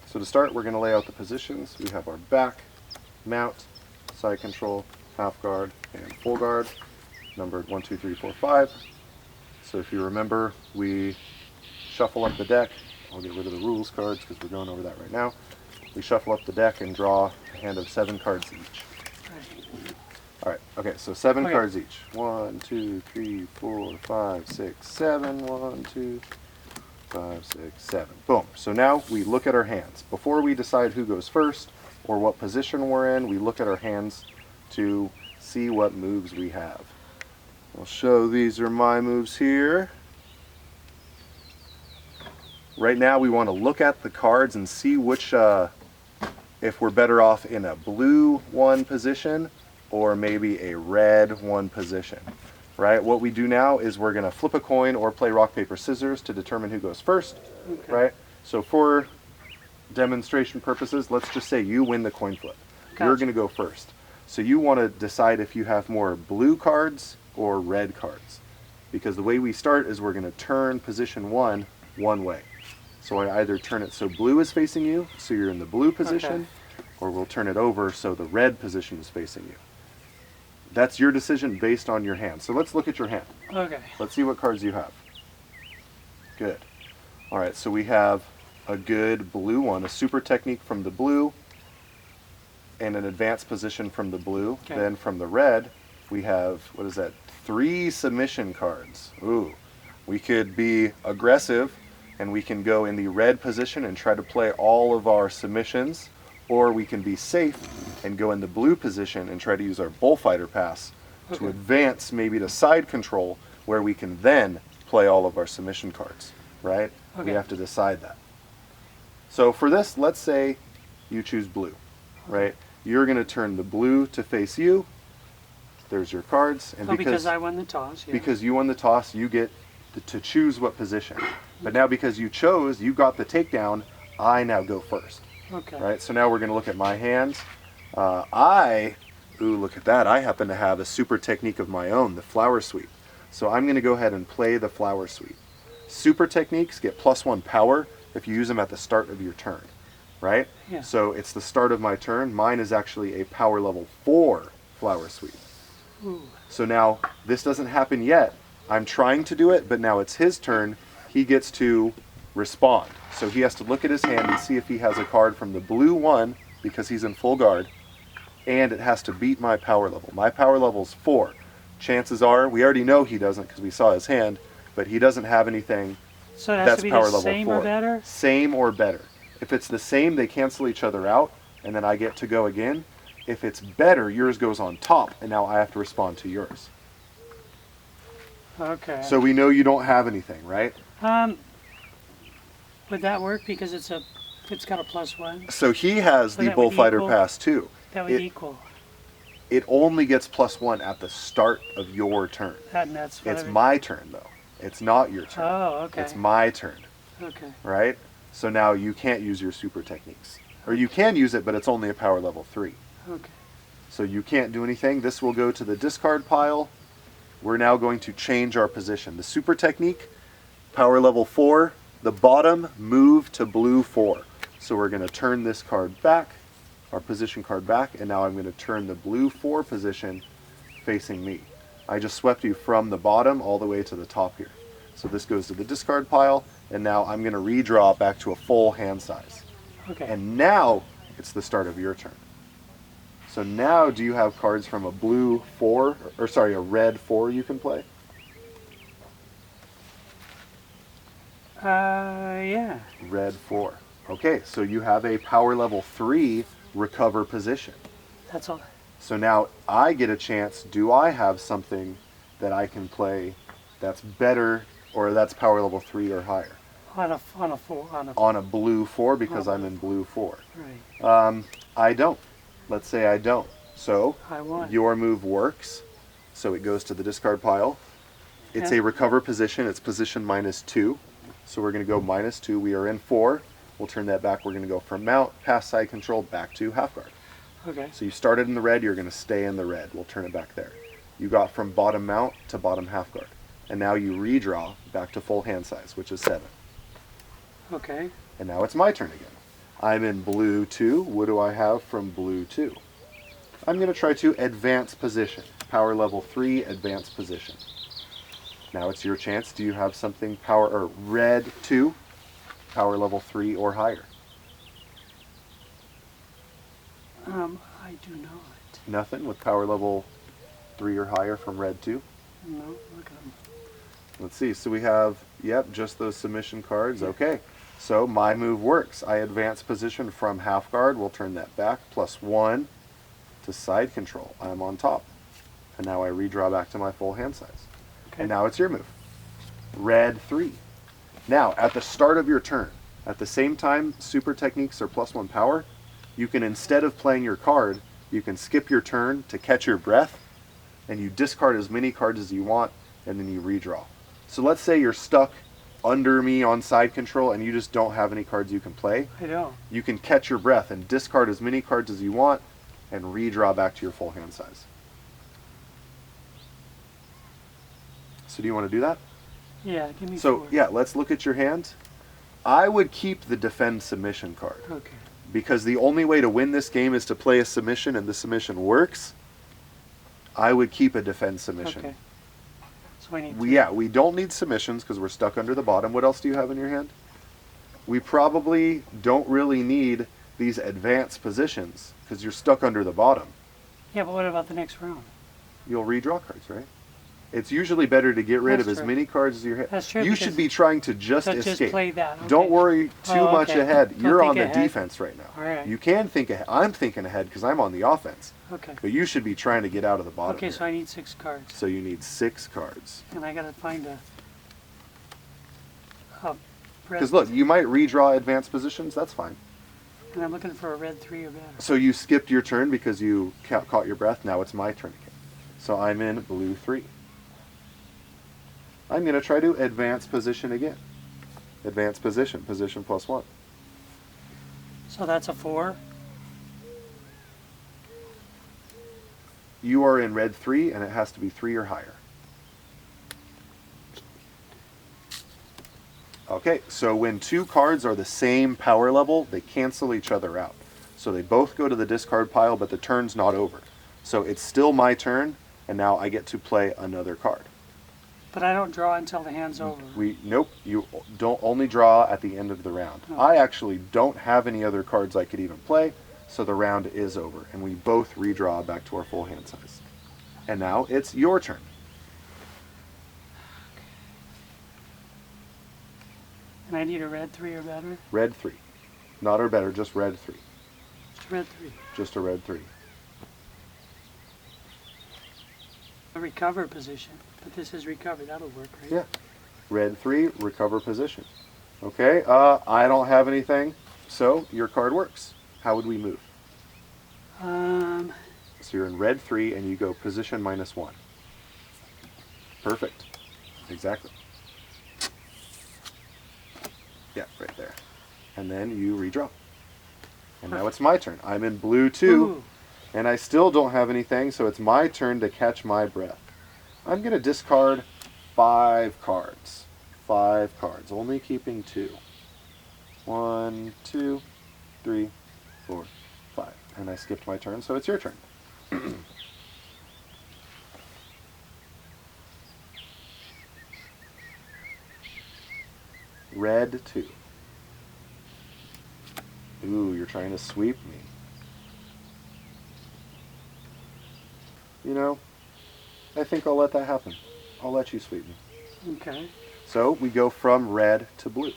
So to start, we're going to lay out the positions. We have our back, mount, side control, half guard, and full guard, numbered 1, 2, 3, 4, 5. So if you remember, we shuffle up the deck. I'll get rid of the rules cards because we're going over that right now. We shuffle up the deck and draw a hand of 7 cards each. All right, okay, so 7 cards each. 1, 2, 3, 4, 5, 6, 7. 1, 2, 5, 6, 7. Boom. So now we look at our hands. Before we decide who goes first or what position we're in, we look at our hands to see what moves we have. I'll show these are my moves here. Right now we want to look at the cards and see which, if we're better off in a blue 1 position or maybe a red 1 position. Right? What we do now is we're going to flip a coin or play rock, paper, scissors to determine who goes first. Okay. Right? So for demonstration purposes, let's just say you win the coin flip. Gotcha. You're going to go first. So you want to decide if you have more blue cards or red cards. Because the way we start is we're going to turn position 1 one way. So I either turn it so blue is facing you, so you're in the blue position, or we'll turn it over so the red position is facing you. That's your decision based on your hand. So let's look at your hand. Okay. Let's see what cards you have. Good. All right, so we have a good blue one, a super technique from the blue, and an advanced position from the blue. Okay. Then from the red, we have, what is that, 3 submission cards. Ooh, we could be aggressive, and we can go in the red position and try to play all of our submissions, or we can be safe and go in the blue position and try to use our bullfighter pass to advance maybe to side control, where we can then play all of our submission cards, right? We have to decide that. So for this, let's say you choose blue, right? You're going to turn the blue to face you. There's your cards. And because I won the toss. Yeah. Because you won the toss, you get to choose what position. But now because you chose, you got the takedown, I now go first. Okay. Right, so now we're going to look at my hands. Ooh, look at that. I happen to have a super technique of my own, the flower sweep. So I'm going to go ahead and play the flower sweep. Super techniques get +1 power if you use them at the start of your turn, right? Yeah. So it's the start of my turn. Mine is actually a power level 4 flower sweep. Ooh. So now this doesn't happen yet. I'm trying to do it, but now it's his turn. He gets to respond. So he has to look at his hand and see if he has a card from the blue 1 because he's in full guard, and it has to beat my power level. My power level is 4. Chances are, we already know he doesn't because we saw his hand, but he doesn't have anything so it has that's to be power the level same 4. Or better? Same or better. If it's the same, they cancel each other out, and then I get to go again. If it's better, yours goes on top, and now I have to respond to yours. Okay. So we know you don't have anything, right? Would that work because it's got a +1? So he has the bullfighter pass too. That would equal. It only gets +1 at the start of your turn. That's it's my turn though. It's not your turn. Oh, okay. It's my turn. Okay. Right? So now you can't use your super techniques. Or you can use it, but it's only a power level 3. Okay. So you can't do anything. This will go to the discard pile. We're now going to change our position. The super technique, power level 4, the bottom move to blue 4. So we're going to turn this card back, our position card back, and now I'm going to turn the blue 4 position facing me. I just swept you from the bottom all the way to the top here. So this goes to the discard pile, and now I'm going to redraw back to a full hand size. Okay. And now it's the start of your turn. So now do you have cards from a blue 4, or sorry, a red 4 you can play? Yeah. Red 4. Okay, so you have a power level 3 recover position. That's all. So now I get a chance. Do I have something that I can play that's better or that's power level 3 or higher? On a 4. On a blue 4 because I'm in blue 4. Right. I don't. Let's say I don't. So I won. Your move works. So it goes to the discard pile. It's a recover position. It's position -2. So we're going to go -2. We are in 4. We'll turn that back. We're going to go from mount, past side control, back to half guard. Okay. So you started in the red. You're going to stay in the red. We'll turn it back there. You got from bottom mount to bottom half guard. And now you redraw back to full hand size, which is 7. Okay. And now it's my turn again. I'm in blue 2. What do I have from blue 2? I'm going to try to advance position. Power level 3, advance position. Now it's your chance. Do you have something red 2, power level 3 or higher? I do not. Nothing with power level 3 or higher from red 2? No, look at them. Let's see. So we have, yep, just those submission cards. Okay. So my move works. I advance position from half guard. We'll turn that back. +1 to side control. I'm on top. And now I redraw back to my full hand size. Okay. And now it's your move. Red 3. Now, at the start of your turn, at the same time super techniques are +1 power, you can, instead of playing your card, you can skip your turn to catch your breath, and you discard as many cards as you want, and then you redraw. So let's say you're stuck under me on side control and you just don't have any cards you can play. I don't. You can catch your breath and discard as many cards as you want and redraw back to your full hand size. So do you want to do that? Yeah, give me So 4. yeah, let's look at your hand. I would keep the defend submission card, Okay. because the only way to win this game is to play a submission, and the submission works. I would keep a defend submission. Okay. So I need We don't need submissions because we're stuck under the bottom. What else do you have in your hand? We probably don't really need these advanced positions because you're stuck under the bottom. Yeah, but what about the next round? You'll redraw cards, right? It's usually better to get rid That's of as true. many cards as you have. That's true, You because- should be trying to just So escape. just play that. Okay. Don't worry too Oh, much okay. ahead. Don't You're think on the ahead. defense right now. All right. You can think ahead. I'm thinking ahead because I'm on the offense. Okay. But you should be trying to get out of the bottom. Okay, here. so I need 6 cards. So you need 6 cards. And I gotta find a Because look, you might redraw advanced positions. That's fine. And I'm looking for a red 3 or better. So you skipped your turn because you caught your breath. Now it's my turn again. So I'm in blue 3. I'm going to try to advance position again. Advance position, position +1. So that's a 4. You are in red 3, and it has to be 3 or higher. Okay, so when 2 cards are the same power level, they cancel each other out. So they both go to the discard pile, but the turn's not over. So it's still my turn, and now I get to play another card. But I don't draw until the hand's over. Nope, you don't only draw at the end of the round. Oh. I actually don't have any other cards I could even play, so the round is over, and we both redraw back to our full hand size. And now it's your turn. And I need a red 3 or better. Red 3. Not or better, just red 3. Just red 3. Just a red 3. A recover position. But this is recover. That'll work, right? Yeah. Red 3, recover position. Okay, I don't have anything, so your card works. How would we move? So you're in red 3, and you go position -1. Perfect. Exactly. Yeah, right there. And then you redraw. And now it's my turn. I'm in blue 2, Ooh. and I still don't have anything, so it's my turn to catch my breath. I'm going to discard 5 cards. 5 cards, only keeping 2. 1, 2, 3, 4, 5. And I skipped my turn, so it's your turn. Red 2. Ooh, you're trying to sweep me. You know, I think I'll let that happen. I'll let you sweep me. Okay. So we go from red to blue.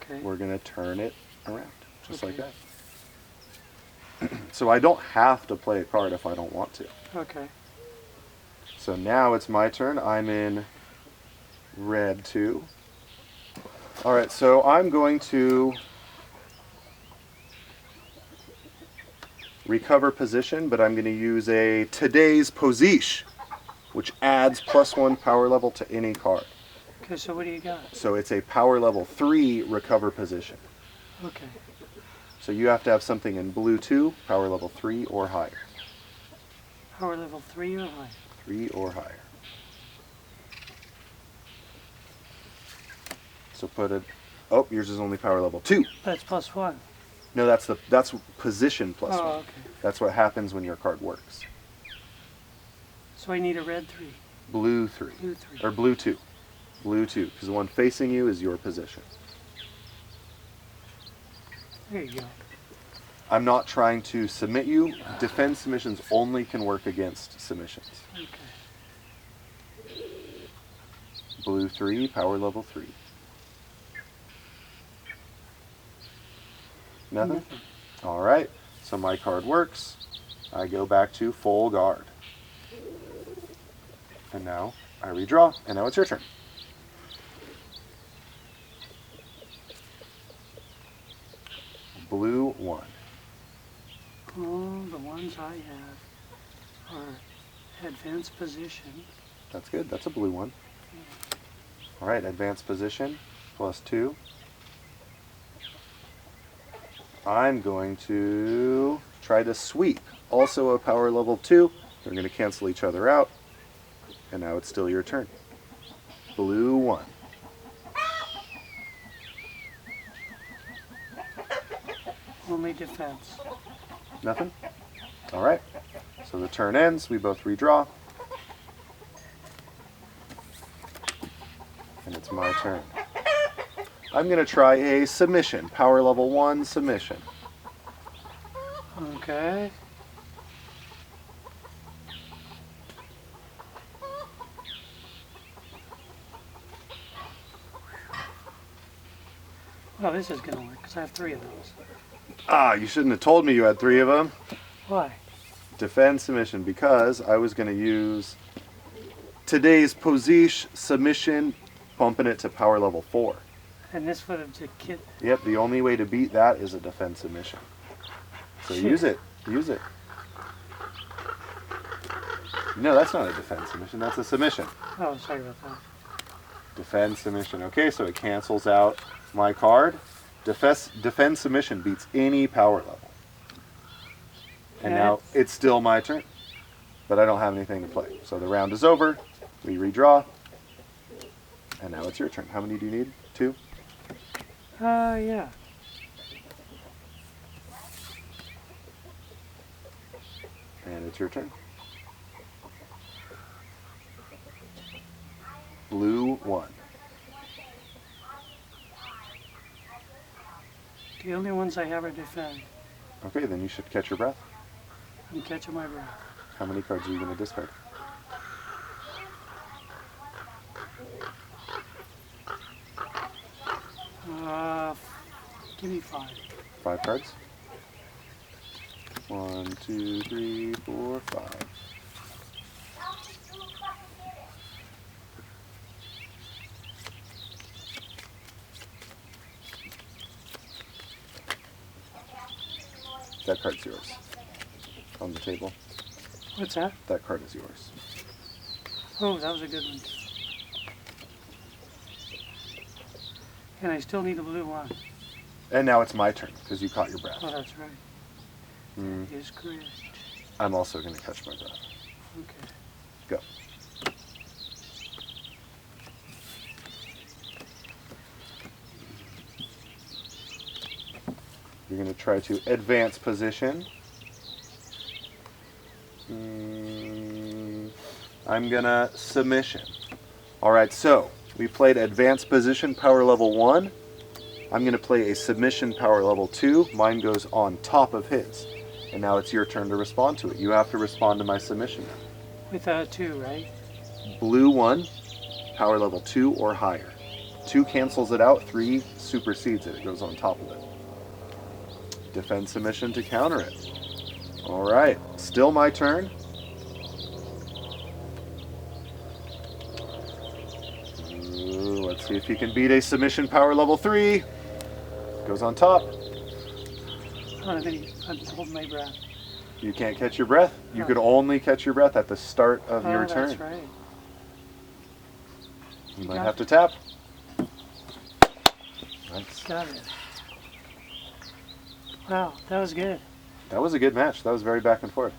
Okay. We're going to turn it around, just like Okay. that. So I don't have to play a card if I don't want to. Okay. So now it's my turn. I'm in red 2. All right, so I'm going to recover position, but I'm going to use a today's position, which adds +1 power level to any card. Okay, so what do you got? So it's a power level 3 recover position. Okay. So you have to have something in blue 2, power level 3 or higher. Power level 3 or higher? 3 or higher. So put it, oh, yours is only power level 2. But it's +1. No, that's position plus Oh, one. okay. That's what happens when your card works. So I need a red 3. Blue 3. Blue 3. Or blue 2. Blue 2, because the one facing you is your position. There you go. I'm not trying to submit you. Defend submissions only can work against submissions. Okay. Blue 3, power level 3. Nothing? Nothing. All right, so my card works. I go back to full guard. And now I redraw, and now it's your turn. Blue 1. Oh, the ones I have are advanced position. That's good. That's a blue 1. All right, advanced position plus 2. I'm going to try to sweep. Also a power level 2. They're going to cancel each other out. And now it's still your turn. Blue 1. Only defense. Nothing? All right. So the turn ends. We both redraw. And it's my turn. I'm going to try a submission. Power level 1 submission. Okay. Well, this is going to work because I have 3 of those. Ah, you shouldn't have told me you had 3 of them. Why? Defend submission, because I was going to use today's position submission, bumping it to power level 4. And this would have just kid. Yep, the only way to beat that is a defend submission. So Shit. use it. Use it. No, that's not a defend submission. That's a submission. Oh, sorry about that. Defend submission. Okay, so it cancels out my card. Defend submission beats any power level. And now it's still my turn. But I don't have anything to play. So the round is over. We redraw. And now it's your turn. How many do you need? 2? Yeah. And it's your turn. Blue 1. The only ones I have are defend. Okay, then you should catch your breath. I'm catching my breath. How many cards are you going to discard? Give me 5. 5 cards. 1, 2, 3, 4, 5. That card's yours. On the table. What's that? That card is yours. Oh, that was a good one. And I still need a blue 1. And now it's my turn, because you caught your breath. Oh, that's right. Mm, Is correct. I'm also going to catch my breath. Okay. Go. You're going to try to advance position. I'm going to submission. All right, so we played advanced position, power level 1. I'm going to play a submission, power level 2. Mine goes on top of his. And now it's your turn to respond to it. You have to respond to my submission now. With 2, right? Blue 1, power level 2 or higher. 2 cancels it out, 3 supersedes it. It goes on top of it. Defend submission to counter it. All right, still my turn. Ooh, let's see if he can beat a submission power level 3. Goes on top. I'm holding my breath. You can't catch your breath. You No. could only catch your breath at the start of your turn. That's right. You might have to tap. Nice. Got it. Wow, that was good. That was a good match. That was very back and forth.